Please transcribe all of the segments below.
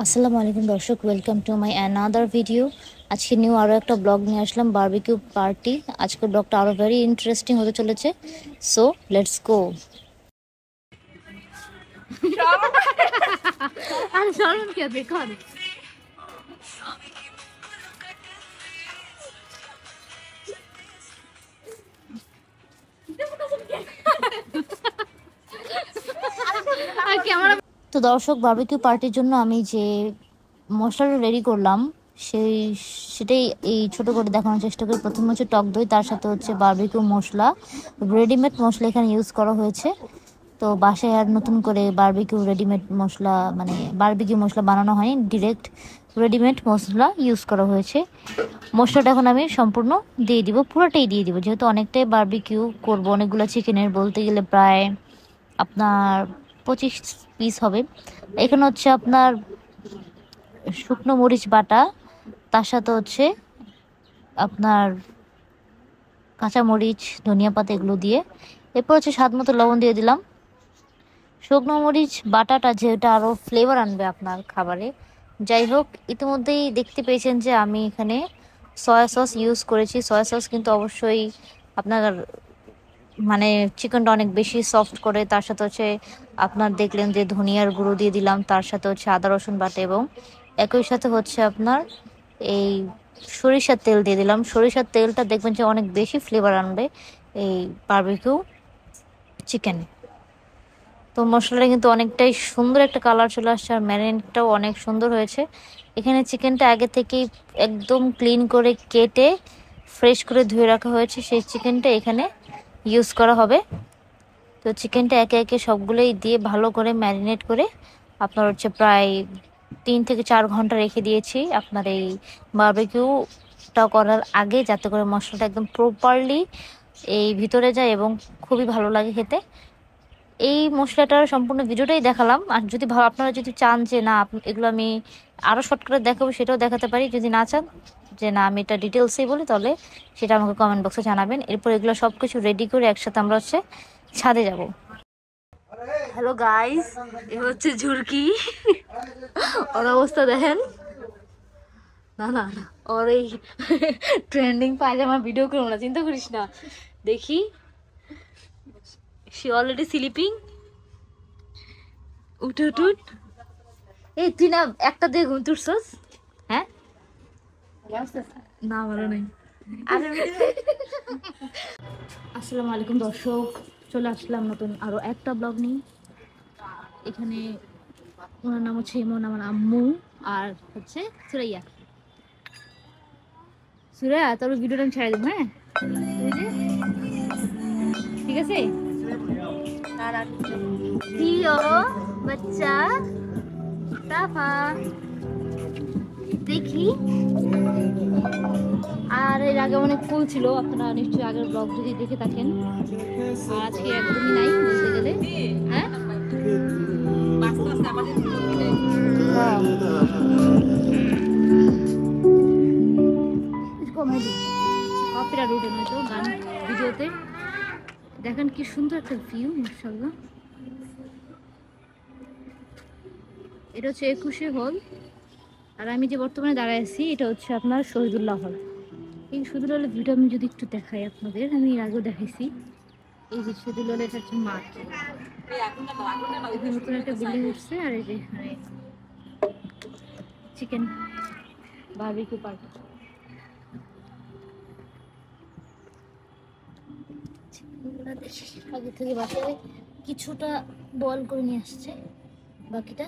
আসসালামু আলাইকুম দর্শক, welcome to my another video. আজকে নিউ আরও একটা ব্লগ নিয়ে আসলাম, বারবিকিউ পার্টি। আজকের ব্লগটা আরও ভেরি ইন্টারেস্টিং হতে চলেছে, সো লেটস গো। আরে শরম কি আছে কর। তো দর্শক, বারবিকিউ পার্টির জন্য আমি যে মশলাটা রেডি করলাম সেটাই এই ছোট করে দেখানোর চেষ্টা করি। প্রথম হচ্ছে টক দই, তার সাথে হচ্ছে বারবিকিউ মশলা, রেডিমেড মশলা এখানে ইউজ করা হয়েছে। তো বাসায় আর নতুন করে বারবিকিউ রেডিমেড মশলা, মানে বারবিকিউ মশলা বানানো হয়নি, ডিরেক্ট রেডিমেড মশলা ইউজ করা হয়েছে। মশলাটা এখন আমি সম্পূর্ণ দিয়ে দিব, পুরোটাই দিয়ে দিব, যেহেতু অনেকটাই বারবিকিউ করব, অনেকগুলো চিকেনের, বলতে গেলে প্রায় আপনার 25 পিস হবে। এখানে হচ্ছে আপনার শুকনো মরিচ বাটা, তার সাথে হচ্ছে আপনার কাঁচা মরিচ, ধনিয়া পাতা, এগুলো দিয়ে, এরপর হচ্ছে স্বাদ মতো লবণ দিয়ে দিলাম। শুকনো মরিচ বাটাটা যেটা আরও ফ্লেভার আনবে আপনার খাবারে। যাই হোক, ইতিমধ্যেই দেখতে পেয়েছেন যে আমি এখানে সয়া সস ইউজ করেছি। সয়া সস কিন্তু অবশ্যই আপনার মানে চিকেনটা অনেক বেশি সফট করে। তার সাথে হচ্ছে আপনার দেখলেন যে ধনিয়ার গুঁড়ো দিয়ে দিলাম, তার সাথে হচ্ছে আদা রসুন বাটা, এবং একই সাথে হচ্ছে আপনার এই সরিষার তেল দিয়ে দিলাম। সরিষার তেলটা দেখবেন যে অনেক বেশি ফ্লেভার আনবে এই বারবিকিউ চিকেনে। তো মশলাটা কিন্তু অনেকটাই সুন্দর একটা কালার চলে আসছে, আর ম্যারিনেটটাও অনেক সুন্দর হয়েছে। এখানে চিকেনটা আগে থেকেই একদম ক্লিন করে কেটে ফ্রেশ করে ধুয়ে রাখা হয়েছে, সেই চিকেনটা এখানে ইউজ করা হবে। তো চিকেনটা একে একে সবগুলোই দিয়ে ভালো করে ম্যারিনেট করে আপনার হচ্ছে প্রায় 3 থেকে 4 ঘন্টা রেখে দিয়েছি আপনার এই বারবিকিউটা করার আগে, যাতে করে মশলাটা একদম প্রপারলি এই ভিতরে যায় এবং খুবই ভালো লাগে খেতে। এই মশলাটার সম্পূর্ণ ভিডিওটাই দেখালাম। আর যদি আপনারা যদি চান যে না এগুলো আমি আরও শর্টকাটে দেখাবো, সেটাও দেখাতে পারি। যদি না চান যে না আমি এটা ডিটেলসেই বলি, তাহলে সেটা আমাকে কমেন্ট বক্সে জানাবেন। এরপর এগুলো সব কিছু রেডি করে একসাথে আমরা হচ্ছে ছাদে যাব। হ্যালো গাইস, এ হচ্ছে ঝুরকি। ওর অবস্থা দেখেন। না না না, ওর এই ট্রেন্ডিং পায়জামা ভিডিও করবো না, চিন্তা করিস না। দেখি, সি অলরেডি স্লিপিং। উঠ উঠ উঠ। এই তুই না একটা দিয়ে ঘুম তুলছস? হ্যাঁ না, ভালো নেই। আসসালামু আলাইকুম দর্শক, চলে আসলাম নতুন আরো একটা ব্লগ নিয়ে। এখানে ওনার নাম হচ্ছে ইমন, আমার আম্মু, আর হচ্ছে সুরাইয়া। সুরাইয়া, তোর ভিডিওটা আমি ছেড়ে দেবো, হ্যাঁ? ঠিক আছে। প্রিয় বাচ্চা সাফা, দেখি। আর এর আগে অনেক ফুল ছিল, আপনারা নিশ্চয়ই আগের ব্লগ যদি দেখে থাকেন। আর আজকে একদমই নাই বলতে গেলে। হ্যাঁ, কমেডি কপিরাইট উঠে নয়তো গান ভিডিওতে। দেখেন কি সুন্দর একটা ভিউ, মাশাআল্লাহ। এটা হচ্ছে 21শে হল, আর আমি যে বর্তমানে দাঁড়ায় আছি এটা হচ্ছে আপনার শহীদুল্লাহ হল। এই শহীদুল্লাহ হলের ভিউটা আমি যদি একটু দেখাই আপনাদের, আমি এর আগেও দেখাইছি। এই যে শহীদুল্লাহ, এটা হচ্ছে মাঠ, এখানে নতুন একটা বিল্ডিং উঠছে, আর এই যে এখানে চিকেন বারবিকিউ পার্টি। আগে থেকে বাসায় কিছুটা বয়েল করে নিয়ে আসছে, বাকিটা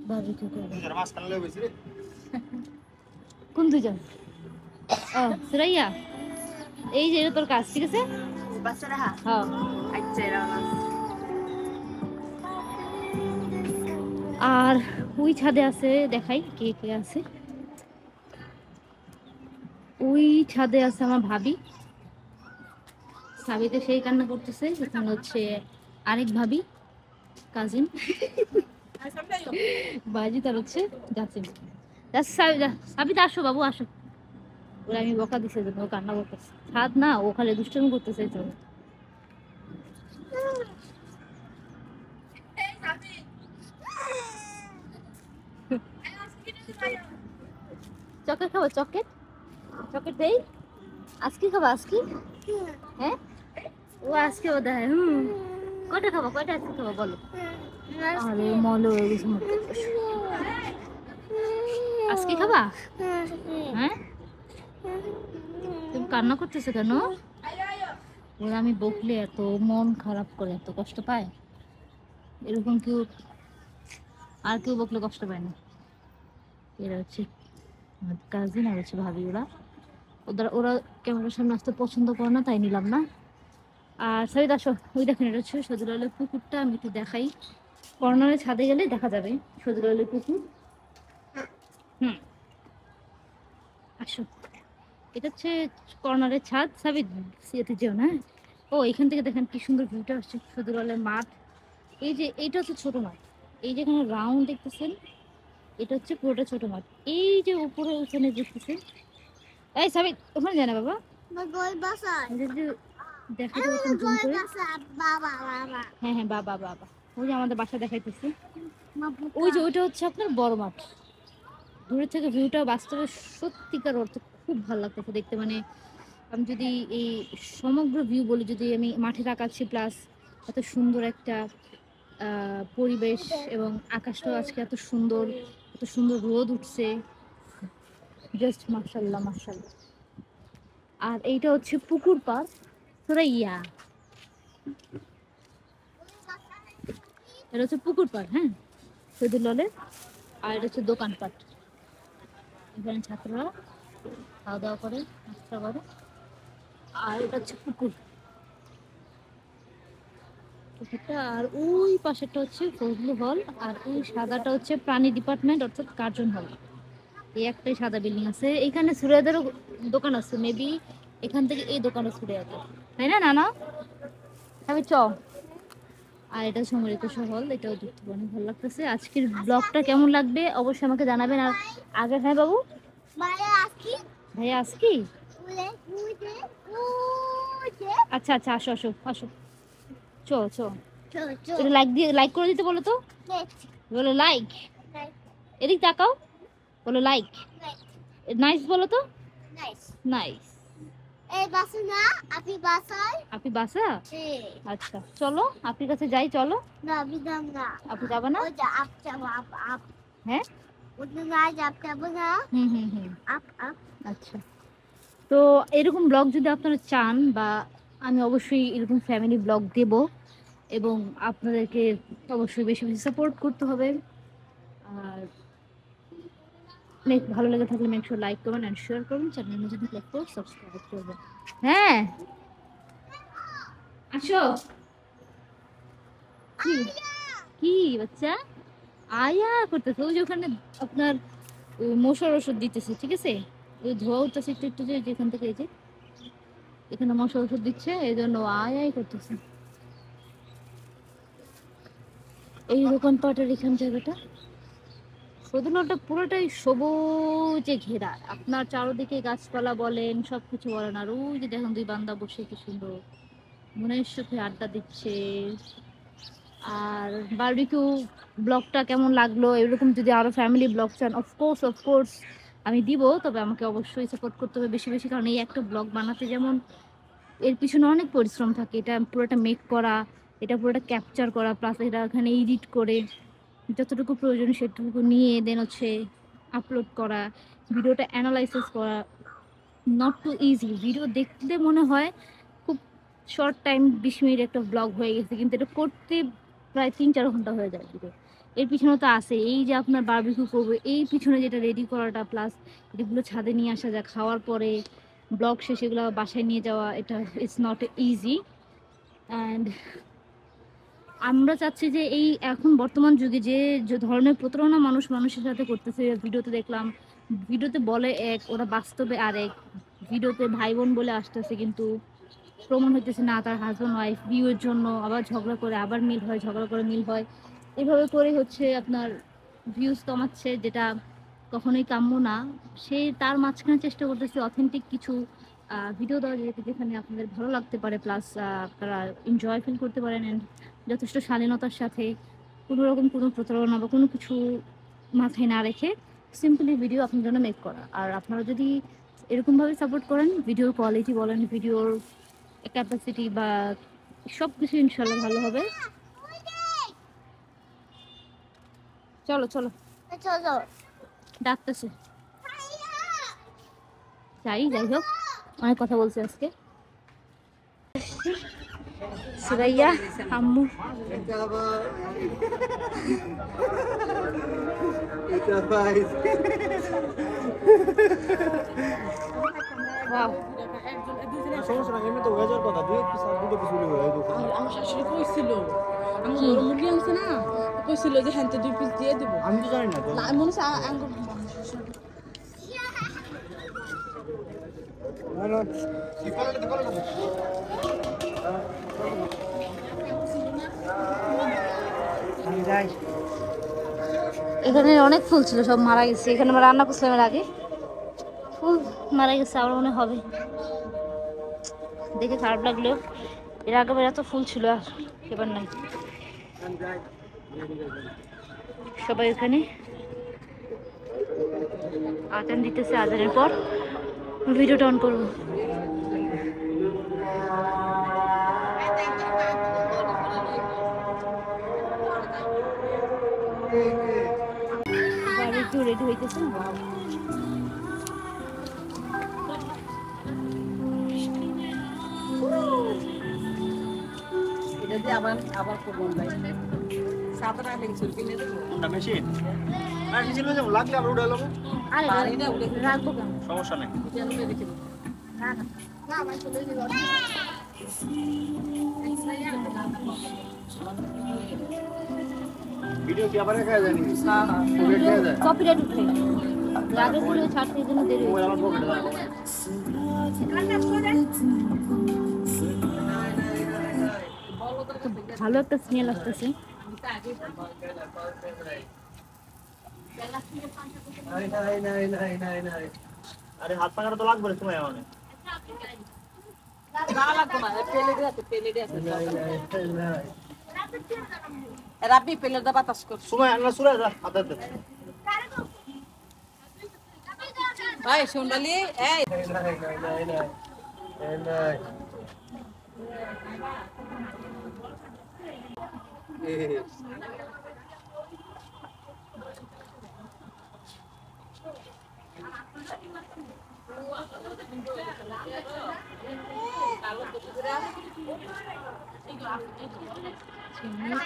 বারবিকিউ করবে। কোন দুজন? ও সুরাইয়া, এই যে এটা তোর কাজ, ঠিক আছে? হ্যাঁ। আর ওই ছাদে আছে, দেখাই কে কে আছে। ওই ছাদে আছে আমার ভাবি, সাবিতে সেই কান্না করতেছে। এখানে হচ্ছে আরেক ভাবি, কাজিন বাজি, তার হচ্ছে যাচ্ছে। সাবিতা আসো বাবু আসো। ওরা আমি বকা দিছে জন্য ও কান্না করতেছে। ছাদ না, ও খালি দুষ্টামি করতেছে। চলো, চকলেট খাবো? চকলেট চকলেট দেই? আজকে খাবো? আজকে হ্যাঁ, ও আজকে ও দেয়। কয়টা খাবো? কয়টা আজকে খাবো বলো? আরে মলো হয়ে গেছে মুখে। আজকে খাবা? হ্যাঁ, তুমি কান্না করতেছো কেন? ওরা আমি বকলে এত মন খারাপ করে, এত কষ্ট পায়? এরকম কেউ আর কেউ বকলে কষ্ট পায় না। এরা হচ্ছে আমার কাজিন আর হচ্ছে ভাবি। ওরা ক্যামেরার সামনে আসতে পছন্দ করে না, তাই নিলাম না। আর সাইদ আসো, ওই দেখেন এটা হচ্ছে সজুলালের পুকুরটা, আমি একটু দেখাই। কর্নারের ছাদে গেলে দেখা যাবে সজুলালের পুকুর। আসো, এটা হচ্ছে কর্নারের ছাদ। সাবিত সিয়েতে যেও না। ও এখান থেকে দেখেন কি সুন্দর ভিউটা আসছে, সজুলালের মাঠ। এই যে এইটা হচ্ছে ছোট মাঠ, এই যেখানে রাউন্ড দেখতেছেন এটা হচ্ছে পুরোটা ছোট মাঠ। এই যে উপরে ওখানে দেখতেছেন, এই সাবিত ওখানে যায় না বাবা। দেখা যাচ্ছে জুম করে। হ্যাঁ হ্যাঁ, বাবা বাবা, ওই যে আমাদের বাসা দেখাইতেছে। ওই যে ওইটা হচ্ছে আপনার বড় মাঠ। দূরের থেকে ভিউটা বাস্তবে সত্যিকার অর্থে খুব ভালো লাগতেছে দেখতে। মানে আমি যদি এই সমগ্র ভিউ বলি, যদি আমি মাঠে তাকাচ্ছি প্লাস এত সুন্দর একটা পরিবেশ, এবং আকাশটাও আজকে এত সুন্দর, এত সুন্দর রোদ উঠছে, জাস্ট মাশাল্লাহ মাশাল্লাহ। আর এইটা হচ্ছে পুকুর পাড় সুরাইয়া, এটা হচ্ছে পুকুর পাড়। হ্যাঁ, সৈদুল্লালের। আর এটা হচ্ছে দোকানপাট, এখানে ছাত্ররা খাওয়া দাওয়া করে, নাস্তা করে। আর এটা হচ্ছে পুকুর, পুকুরটা। আর ওই পাশেরটা হচ্ছে ফজলু হল, আর ওই সাদাটা হচ্ছে প্রাণী ডিপার্টমেন্ট অর্থাৎ কার্জন হল। এই একটাই সাদা বিল্ডিং আছে। এখানে সুরাইয়াদেরও দোকান আছে, মেবি এখান থেকে এই দোকানে সুরাইয়াদের, তাই না? না না, আমি চ। আর এটা সমরিত হল, এটাও দেখতে অনেক ভালো লাগতেছে। আজকের ব্লগটা কেমন লাগবে অবশ্যই আমাকে জানাবেন। আর আগে, হ্যাঁ বাবু, ভাইয়া আজকি? আচ্ছা আচ্ছা, আসো আসো আসো, চো চো। এটা লাইক দিয়ে, লাইক করে দিতে বলো তো, বলো লাইক। এদিক তাকাও, বলো লাইক। নাইস বলো তো, নাইস। আপনি বাসা? আচ্ছা চলো আপনার কাছে যাই, চলো। আপনি যাবে না? হ্যাঁ, আচ্ছা। তো এরকম ব্লগ যদি আপনারা চান, বা আমি অবশ্যই এরকম ফ্যামিলি ব্লগ দেব, এবং আপনাদেরকে অবশ্যই বেশি বেশি সাপোর্ট করতে হবে। আর ভালো লেগে থাকলে মেক শিওর লাইক করবেন অ্যান্ড শেয়ার করবেন, চ্যানেল মধ্যে লাইক করে সাবস্ক্রাইব করবেন। হ্যাঁ, আসো। কি কি বাচ্চা আয়া করতেছে? ওই যে ওখানে আপনার মশার ওষুধ দিতেছে, ঠিক আছে? ওই ধোয়া উঠতেছে একটু একটু, যে যেখান থেকে, এই যে এখানে মশার ওষুধ দিচ্ছে, এই জন্য আয়াই করতেছে। এই দোকানপাটের এখান জায়গাটা, সদুলটা পুরোটাই সবুজে ঘেরা। আপনার চারদিকে গাছপালা বলেন, সবকিছু বলেন। আর ওই যে দেখুন দুই বান্দা বসে কি সুন্দর মনের সুখে আড্ডা দিচ্ছে। আর বারবিকিউ ব্লগটা কেমন লাগলো, এরকম যদি আরো ফ্যামিলি ব্লগ চান, অফকোর্স অফকোর্স আমি দিব। তবে আমাকে অবশ্যই সাপোর্ট করতে হবে বেশি বেশি, কারণ এই একটা ব্লগ বানাতে যেমন এর পিছনে অনেক পরিশ্রম থাকে। এটা পুরোটা মেক করা, এটা পুরোটা ক্যাপচার করা, প্লাস এটা এখানে এডিট করে যতটুকু প্রয়োজন সেটুকু নিয়ে দেন হচ্ছে আপলোড করা, ভিডিওটা অ্যানালাইসিস করা, নট টু ইজি। ভিডিও দেখতে মনে হয় খুব শর্ট টাইম, 20 মিনিট একটা ব্লগ হয়ে গেছে, কিন্তু এটা করতে প্রায় 3-4 ঘন্টা হয়ে যায় ভিডিও। এর পিছনে তো আছে এই যে আপনার বারবিকিউ করবে, এই পিছনে যেটা রেডি করাটা, প্লাস এগুলো ছাদে নিয়ে আসা যায়, খাওয়ার পরে ব্লগ শেষে এগুলো বাসায় নিয়ে যাওয়া, এটা ইটস নট ইজি। অ্যান্ড আমরা চাচ্ছি যে এই এখন বর্তমান যুগে যে যে ধরনের প্রতারণা মানুষ মানুষের সাথে করতেছে, ভিডিওতে দেখলাম, ভিডিওতে বলে এক, ওরা বাস্তবে আরেক। ভিডিওতে ভাই বোন বলে আসতেছে, কিন্তু প্রমাণ হইতেছে না তার হাজব্যান্ড ওয়াইফ। ভিউয়ের জন্য আবার ঝগড়া করে, আবার মিল হয়, ঝগড়া করে মিল হয়, এভাবে করে হচ্ছে আপনার ভিউজ কমাচ্ছে, যেটা কখনোই কাম্য না। সে তার মাঝখানে চেষ্টা করতেছে অথেন্টিক কিছু ভিডিও দেওয়া, যেখানে আপনাদের ভালো লাগতে পারে, প্লাস আপনারা এনজয় ফিল করতে পারেন, অ্যান্ড যথেষ্ট শালীনতার সাথে, কোনো রকম কোনো প্রতারণা বা কোনো কিছু মাথায় না রেখে সিম্পলি ভিডিও আপনার জন্য মেক করা। আর আপনারা যদি এরকমভাবে সাপোর্ট করেন, ভিডিওর কোয়ালিটি বলেন, ভিডিওর ক্যাপাসিটি বা সব কিছু ইনশাল্লাহ ভালো হবে। চলো চলো চলো ডাকতেছে, যাই হোক অনেক কথা বলছে আজকে। সুরাইয়া আম্মু ওয়াও, সমস্যা নাই, এমনি তো হয়ে যাওয়ার কথা। দুই পিস আর দুটো পিস হলে হয়ে যেত। আমার শাশুড়ি কইছিল, আমি বড় মুরগি আনছে না, কইছিল যে হ্যাঁ 2 পিস দিয়ে দেবো। আমি তো জানি না তো। না মনে হচ্ছে আঙ্গুর না না ইফালে তো করে না। আমি যাই। এখানে অনেক ফুল ছিল, সব মারা গেছে। এখানে আমরা রান্না করছিলাম এর আগে, ফুল মারা গেছে। আবার মনে হবে, দেখে খারাপ লাগলো। এর আগে এত ফুল ছিল, আর এবার নাই। সবাই ওখানে আজান দিতেছে, আজানের পর ভিডিওটা অন করবো। বারবিকিউ রেডি হইতেছে। এটা দিয়ে আবার করবো ভাই। 7 টাকা লেগেছিল কিনে দেবো। কোনটা মেশিন? না মেশিন লয়ে যাব, লাগলে আবার উড়ে এলাম। আরে বাড়িটা উড়ে রাখবো কেন? সমস্যা নাই। কেন রেখে দেবো। না না না, আমার চলে যাবে। ভিডিও কি আবার দেখা যায় নাকি? হ্যাঁ হ্যাঁ পকেট দেখা যায়। কপিরাইট উঠে আগে ছিল, ছাড়তে জন্য দেরি মোবাইল হয়েছে। আমার পকেটে যায়। ভালো একটা স্মেল আসতেছে। আরে হাত পাকাটা তো লাগবে সময় অনেক। না লাগবো না, প্লেটে আছে। রাব্বি প্লেটটা বাতাস কর। সময় না সুরে যা হাতে দে। ভাই সোনালি এই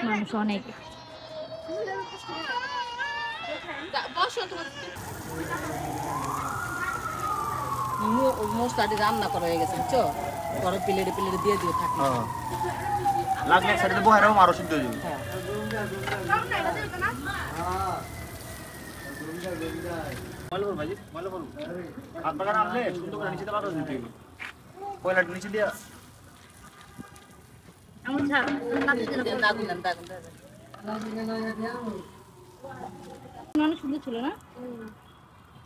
মানুষ অনেক। মোস্তাটি রান্না করা হয়ে গেছে বুঝছো, পরে প্লেটে দিয়ে দিও থাকি। হ্যাঁ লাগলে সাইডে বহাই রাখো, আরো সিদ্ধ হয়ে যাবে। হ্যাঁ ময়লা করো ভাই, ময়লা করো। হাত পাকাটা আনলে সুন্দর করে নিচে পারো দিতে হবে। কয়লাটা নিচে দিয়া আমার ছাড় দাগুন অনেক সুন্দর ছিল না?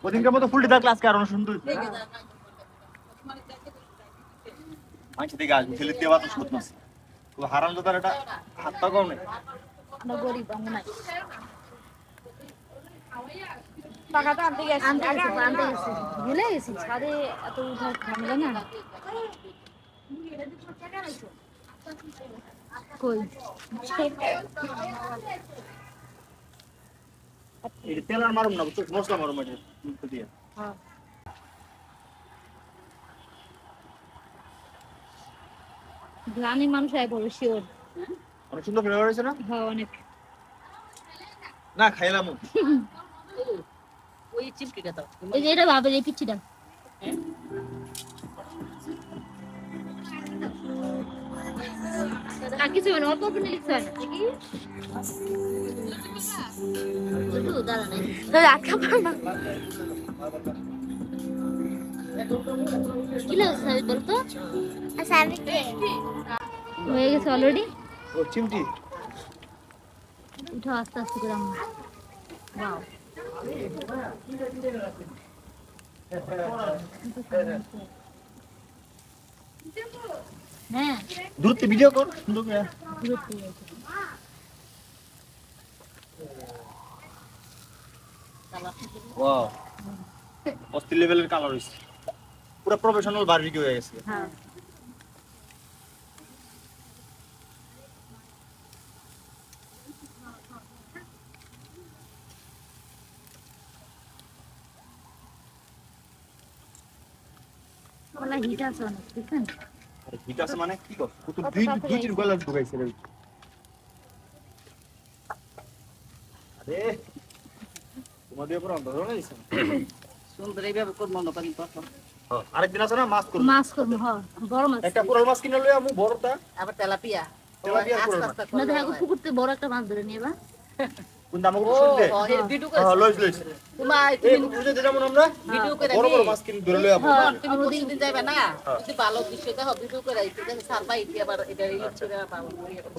ওদিনকার মতো ফুলটি থাকলে আজকে আরো সুন্দর হইতো। আচ্ছা ঠিক আছে, ছেলে দিয়ে বাতাস করতেছে। তো হারাম দাদার এটা হাত পাকাও নেই। আমরা গরিব, আমরা নাই। টাকাটা আনতে গেছি। আনতে গেছি, ভুলে গেছি। ছাদে এত উঠার ঝামেলা না। কই এটা তেল আর মারুম না, বুঝছো? মশলা মারুম এটা মুখে দিয়ে। গ্রামে মানুষ আয় পড়বে শিওর। অনেক সুন্দর ফ্লেভার হয়েছে না? হ্যাঁ অনেক। না খাইলাম। ওই চিমটিটা দাও। এই যে এটা ভাবে এই পিচ্ছিটা। আর কিছু মানে অল্প করে লিখতে হয় না কি? শুধু দাঁড়া নাই। রাখা পারো না। কি লাগছে সাবিত বলতো? সাবিত হয়ে গেছে অলরেডি। ও চিমটি। উঠো আস্তে আস্তে করে আম্মু। ওয়াও। হ্যাঁ দূরতে ভিডিও কর সুন্দর করে। দূরত্ব ওয়াও অস্থির লেভেলের কালার হইছে পুরো প্রফেশনাল বারবিকিউ হয়ে গেছে হ্যাঁ ওলা হিট আছে অনেক বুঝছেন আরে হিট আছে মানে কি কর তো দুই দুই তিন গলা ঢুকাইছে রে আরে তোমাদের উপর অন্ধ হয়ে গেছে সুন্দর এইভাবে করবো না পারি প্রথম আরেকদিন আছে না মাছ করব মাছ করবো হ্যাঁ বড় মাছ একটা কোরাল মাছ কিনে লই আমু বড়টা আবার তেলাপিয়া তেলাপিয়া কোরাল মাছ না দেখো পুকুরতে বড় একটা মাছ ধরে নিয়ে বা কোন দাম করে শুনতে এর ভিডিও হ্যাঁ লইছ লইছ তোমার এই বুঝে দিলাম আমরা ভিডিও করে বড় বড় মাছ কিনে ধরে লই আমু তুমি প্রতিদিন যাবে না যদি ভালো দৃশ্যটা হবে ভিডিও করে আইতে দেখে সারবা ইতি আবার এটা রিলিজ করে পাবো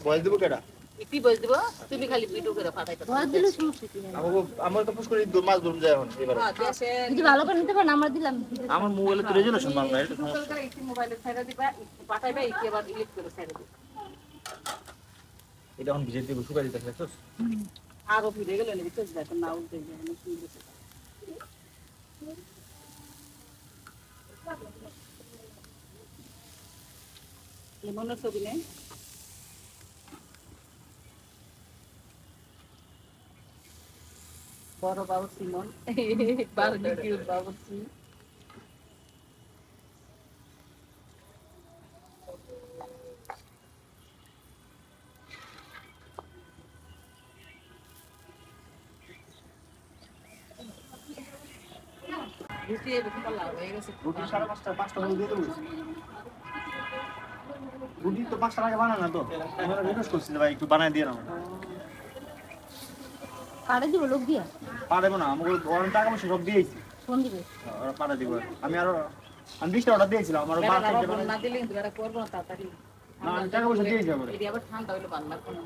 বয়স দেব কেডা ইতি বল দিব তুমি খালি ভিডিও করে পাঠাইতে ঘর দিলে সমস্যা কি হয়? আমার তো পুশ করে মাছ ধরুন যায় এখন এবারে হ্যাঁ দেশে যদি ভালো করে নিতে পারেন আমরা দিলাম আমার মোবাইলে তো রেজুলেশন মাল নাই এটা তো সকাল করে ইতি মোবাইলে ছাইরা দিবা পাঠাইবা ইতি আবার রিলিজ করে ছাইরা দিবা এটা এখন ভিজে দিব শুকাই দিতে দেখছস আরো ভিডিও গেলে নিতে যাবে না উঠে যায় না সুন্দর লেমনের ছবি নেই বড় বাবু সিমন বারবিকিউ বাবুসি রুটি এরকম লাভ হয়ে গেছে রুটি 5:30 5টা হল দিয়ে দেব রুটি তো 5টা আগে বানানো না তো আমরা রিকোয়েস্ট করছি যে ভাই একটু বানায় দিয়ে নাও পাড়ে দিব লোক দিয়া পারবো না আমাকে অনেক টাকা পয়সা সব দিয়েছি ফোন দিবে ওরা পাঠা দিব আমি 20টা অর্ডার দিয়েছিলাম আমার বাস থেকে বেড়া না দিলে কিন্তু এটা করবো না তাড়াতাড়ি না আমি টাকা পয়সা দিয়েছি আমার এটি আবার ঠান্ডা হইলে ভালো লাগবে না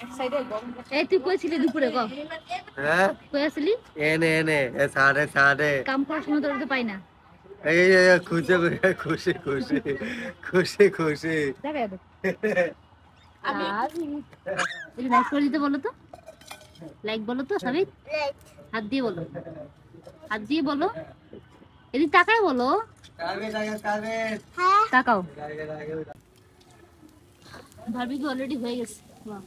এক সাইডে গরম এই তুই কইছিলি দুপুরে ক হ্যাঁ কই আসলি এনে এনে এ সাড়ে সাড়ে কাম করার সময় তোর তো পাই না এই খুশি খুশি খুশি খুশি খুশি দেখা যাবে এটা লাইক করে দিতে বলো তো লাইক বলো তো সবাই হাত দিয়ে বলো হাত দিয়ে বলো এদিকে তাকায় বলো তাকাও বারবিকিউ অলরেডি হয়ে গেছে বাহ।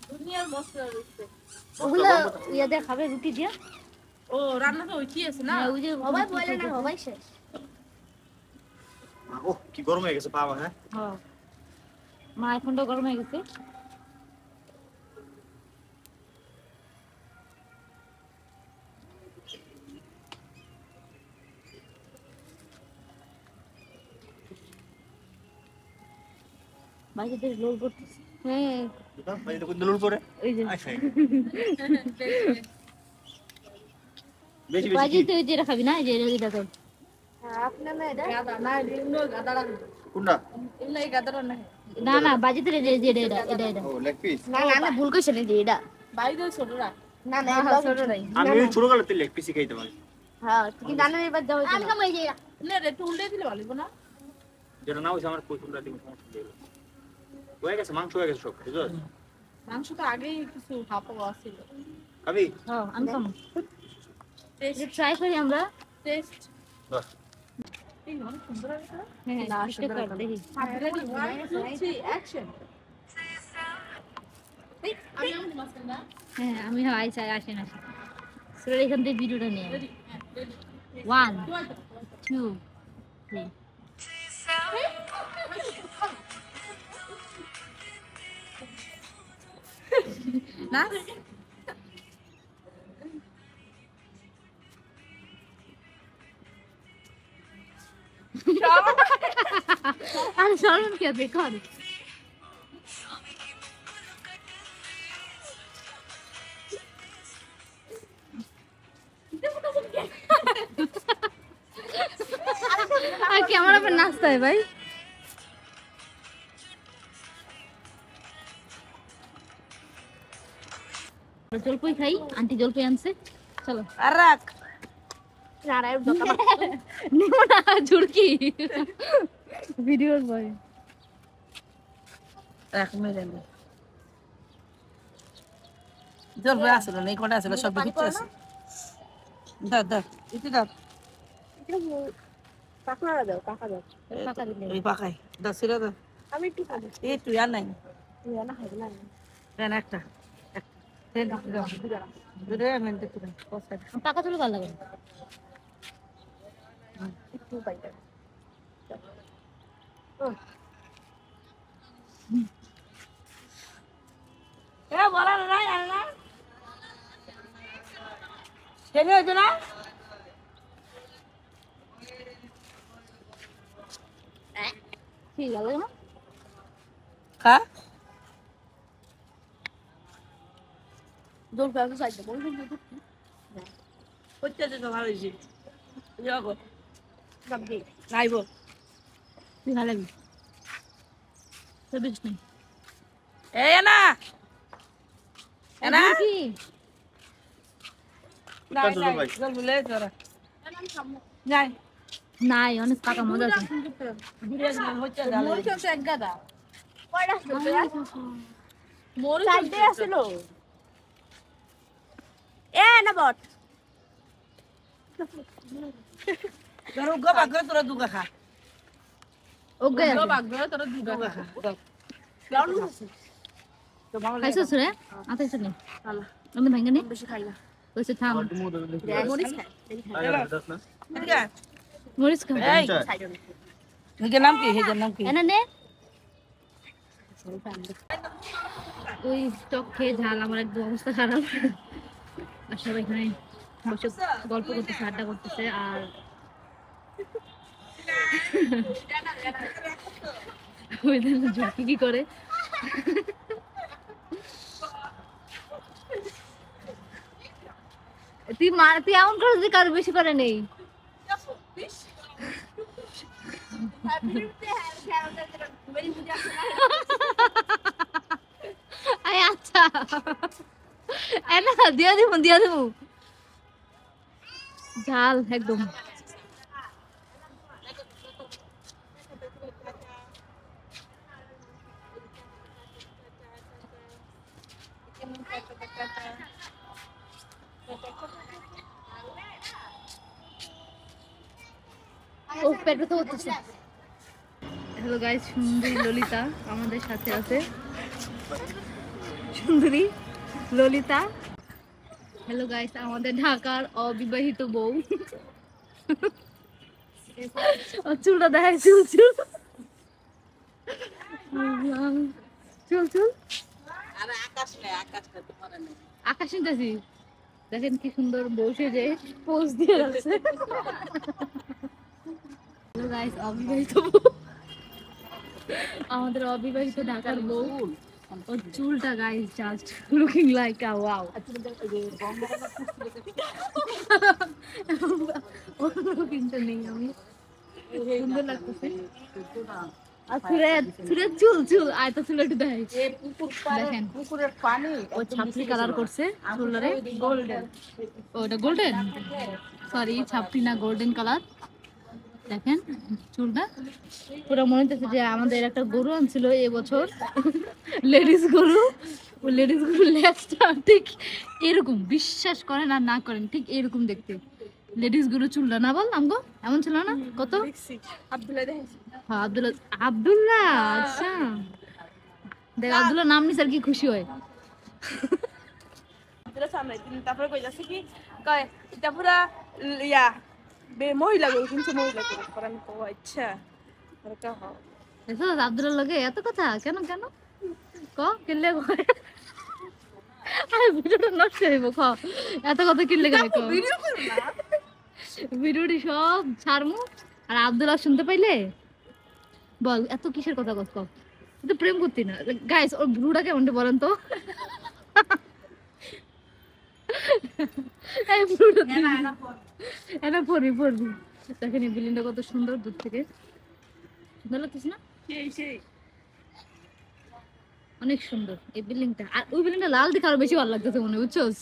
দুনিয়ার মশলা রয়েছে ওগুলো ইয়া দিয়ে খাবে রুটি দিয়ে ও রান্না তো হইছি আছে না হ্যাঁ, ওই যে সবাই বলে না সবাই শেষ ও কি গরম হয়ে গেছে পাবা হ্যাঁ হ্যাঁ মা এখনটা গরম হয়ে গেছে বাইরে লোল করতেছে হ্যাঁ ভাই এটা কোন দলুর পরে ওই যে আচ্ছা বেশি বেশি বাইরে তো ওই যে এটা খাবি না এই যে এটা তো গাদা না এগুলো গাদারা কোনটা এগুলো এই গাদারা না না না বাজিতে এটা এটা এটা এটা এটা ও লেগ পিস না ভুল কইছ না যে এটা বাইরে ছোটরা না না ছোট নাই আমি ছোট কালে লেগ পিসই খাইতে পারি হ্যাঁ কি জানো এবার দাও আমি কামাই যে না রে একটু উল্টে দিলে ভালো হবে না যেটা না হইছে আমার পছন্দ লাগে হয়ে গেছে মাংস হয়ে গেছে সব বুঝছো মাংস তো আগেই কিছু হাফা ছিল খাবি হ্যাঁ আমি খাবো টেস্ট ট্রাই করি আমরা টেস্ট বাহ এই অনেক সুন্দর আছে হ্যাঁ হ্যাঁ চেষ্টা কর দেখি অ্যাকশন আমি আমি মাস্টার না হ্যাঁ আমি হাই চাই আসেন আসেন সরে এখান থেকে ভিডিওটা নিয়ে 1 2 3 না আরে শরম কি আছে কর আর ক্যামেরা पे नाचता है भाई জলপাই খাই আন্টি জলপাই আনছে চলো আর রাখ নারায়ণ দোকান নিব না ঝুড়কি ভিডিওর বয় এক মিনিট তোর বই আসলো নেই কোটা আসলো সব কিছু আছে দাও ইতি দাও কাকড়া দাও কাকা দাও টাকা দিলে এই পাকাই দাও ছিল দাও আমি একটু খাবো এই তুই আর নাই তুই না খাবি না দেন একটা দেন দাও দুটো মিনিট তুই পয়সা টাকা তুলে ভালো লাগে একটু পাইতে এ বলা না জানে না ছেলে হয়েছে না কি ভালো লাগে না খা দোল ব্যবসা চাইতে বলবি হচ্ছে তো ভালো হয়েছে যাবো ভাবছি নাইবো তুই ভালো লাগবে তো বেশ নেই এই না এনা কি নাই নাই চল বলে তোরা নাই নাই অনেক টাকা মজা আছে ঘুরে হচ্ছে জালে মরিচ আছে এক গাদা কয়টা ছিল মরিচ চাইতে আসলো এ না বট ধরো গো বাগ তোরা দুগা খা ওকে গো বাগ তোরা দুগা খা লাউলু আছে তো ভালো লাগে খাইছস রে আতাইছ নি আল্লাহ আমি ভাঙ্গা নি বেশি খাই না কইছে থাম মরিচ খাই ঠিক আছে মরিস খা এই হেজের নাম কি হেজের নাম কি এনা নে ওই টক খেয়ে ঝাল আমার একদম অবস্থা খারাপ আর সবাই এখানে বসে গল্প করতেছে আড্ডা করতেছে আর ওই দেখো ঝুঁকি কি করে তুই এমন করে যদি কারো বেশি করে নেই আয় আচ্ছা এনা দিয়া দিব ঝাল একদম ও পেটে তো হচ্ছে হ্যালো গাইস সুন্দরী ললিতা আমাদের সাথে আছে সুন্দরী ললিতা হ্যালো গাইস আমাদের ঢাকার অবিবাহিত বউ চুলটা দেখায় চুল আরে আকাশ নেই আকাশটা তোমার নেই আকাশ নিতেছি দেখেন কি সুন্দর বসে যে পোজ দিয়ে আছে হ্যালো গাইস অবিবাহিত বউ আমাদের অবিবাহিত ঢাকার বউ ওর চুলটা গাইস জাস্ট লুকিং লাইক আ ওয়াও কিন্তু নেই আমি সুন্দর লাগতেছে আর চুলের চুল আয়তা চুল একটু দেখাই দেখেন পুকুরের পানি ও ছাপড়ি কালার করছে চুলরে গোল্ডেন ওটা গোল্ডেন সরি ছাপড়ি না গোল্ডেন কালার দেখেন চুলটা পুরো মনে হচ্ছে যে আমাদের একটা গরু আনছিল এবছর লেডিস গরু ও লেডিস গরু লেজটা ঠিক এরকম বিশ্বাস করেন আর না করেন ঠিক এরকম দেখতে লেডিস গরু চুলটা না বল আমগো এমন ছিল না কত আব্দুল্লাহ দেখেছি হ্যাঁ আব্দুল্লাহ আচ্ছা দেখ আব্দুল্লাহ নাম নিস আর কি খুশি হয় আব্দুল্লাহ সামনে তারপরে কই যাচ্ছে কি কয় এটা পুরা ইয়া মহিলা গরু কিন্তু মহিলা গরু পরে আমি কো আচ্ছা আর কা হয় দেখো আব্দুল্লাহ লগে এত কথা কেন কিনলে আরে ভিডিওটা নষ্ট হইব এত কথা কিনলে কেন ভিডিও করব না ভিডিওটি সব ছাড়মু আর আব্দুল্লাহ শুনতে পাইলে বল এত কিসের কথা কস তুই প্রেম করতি না গাইস ওর ব্রুটা কেমন বলেন তো এই ব্রুটা এটা পড়বি দেখেন এই বিল্ডিংটা কত সুন্দর দূর থেকে সুন্দর লাগতেছে না সেই অনেক সুন্দর এই বিল্ডিংটা আর ওই বিল্ডিংটা লাল দেখে আরো বেশি ভালো লাগতেছে মনে বুঝছোস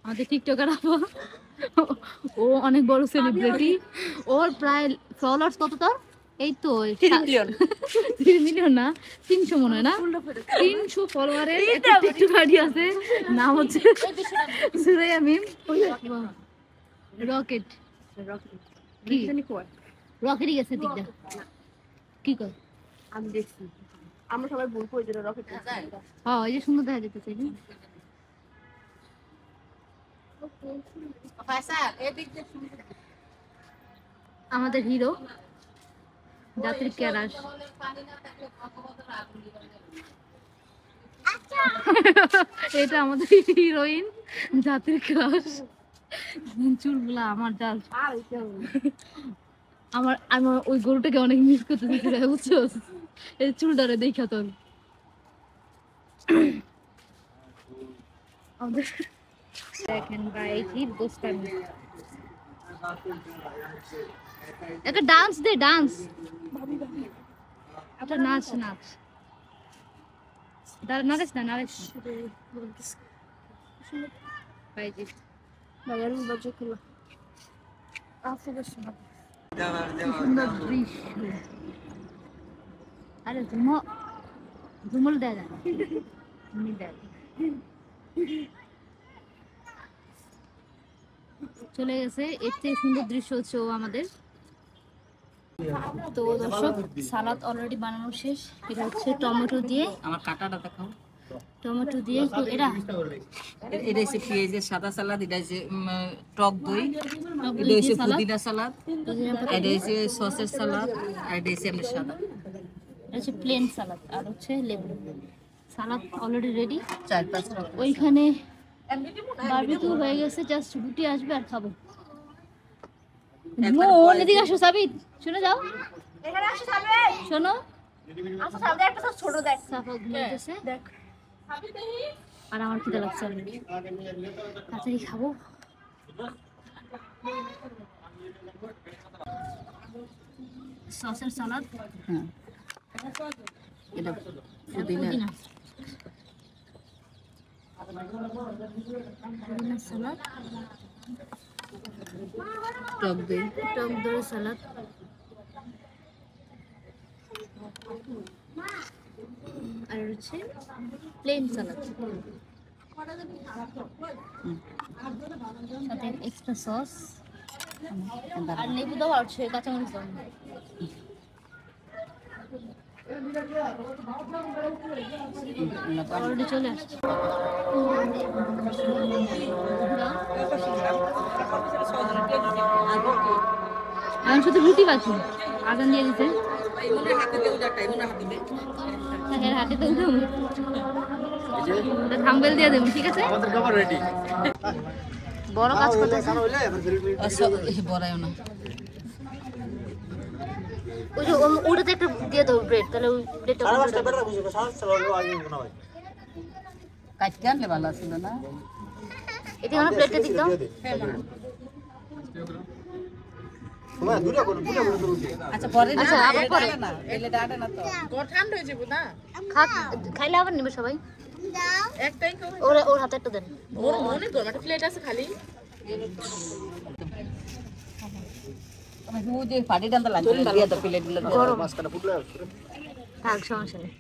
আমাদের টিকটকার আপু, ও অনেক বড় সেলিব্রিটি। ওর প্রায় ফলোয়ার্স কত তোর? এই তো 3 মিলিয়ন 3 মিলিয়ন না, 300 মনে হয় না, 300 ফলোয়ারের একটা টিকটক আছে, নাম হচ্ছে সুরাইয়া মিম রকেট। কি রকেটই গেছে দিকটা, কি কর? আমি দেখছি আমরা সবাই ভুল করে দিল রকেট। হ্যাঁ এই যে সুন্দর দেখা যেতেছে। আমাদের হিরো যাত্রী ক্যারাস, এটা আমাদের হিরোইন যাত্রী ক্রাশ। চুলগুলা আমার জাল, আমার ওই গরুটাকে অনেক মিস করতেছি, বুঝছো? এই চুলটারে দেখা তোর দেখেন ভাই কি গোস্তামি। একটা ডান্স দে, ডান্স, একটা নাচ নাচ, নারেশ না নারেশ ভাইজি বাগান বাজে খোলা সুন্দর দৃশ্য। আরে ঝুমল দেয় না, চলে গেছে। এর থেকে সুন্দর দৃশ্য হচ্ছে ও আমাদের। তো দর্শক সালাদ অলরেডি বানানো শেষ। এটা হচ্ছে টমেটো দিয়ে, আমার কাটাটা দেখাও। টমেটো দিয়ে এটা এটা হচ্ছে পেঁয়াজের সাদা সালাদ, এটা হচ্ছে টক দই, এটা হচ্ছে পুদিনা সালাদ, এটা হচ্ছে সসের সালাদ, আর এটা হচ্ছে এমনি সাদা। এটা হচ্ছে প্লেন সালাদ আর হচ্ছে লেবু। সালাদ অলরেডি রেডি। 4-5 রকম। ওইখানে বারবিকিউ হয়ে গেছে, জাস্ট রুটি আসবে আর খাবো। মন এদিকে আসো সাবিত, শুনে যাও, এখানে আসো সামনে শোনো। আসো সামনে একটা ছোট দেখ সাফা ঘুমাইতেছে দেখ আর আমার খিদে লাগছে অনেক, তাড়াতাড়ি খাবো। সসের সালাদ, হ্যাঁ, এটা পুদিনা, পুদিনা পুদিনা সালাদ, টক দই, টক দই সালাদ, আর হচ্ছে প্লেন সালাদ, সাথে এক্সট্রা সস আর লেবু দাও আর কাঁচামরিচ দাও। অলরেডি চলে আসছে। এখন শুধু রুটি বাকি, আজান দিয়ে দিতে হাতে তো উঠাবো, থাম্বেল দিয়ে দেবো, ঠিক আছে? আমাদের খাবার রেডি। বড় কাজ করতেছে। বড়াইও না। ওই যে ওটাতে একটা দিয়ে দাও ব্রেড, তাহলে ওই ব্রেডটা কাটতে আনলে ভালো ছিল না? এটা কোনো প্লেটে দিক দাও। আচ্ছা পরে আচ্ছা আবার পরে না, এলে ডাটা না তো। ঠান্ডা হয়ে যাবে না। খাইলে আবার নেবে সবাই। একটাই ওর হাতে একটা দেন। মোর মনে গরম একটা প্লেট আছে খালি। আমি যে পাটি ডান্ডা লাগবে দিয়ে দাও প্লেটগুলো। গরম থাক, সমস্যা নেই।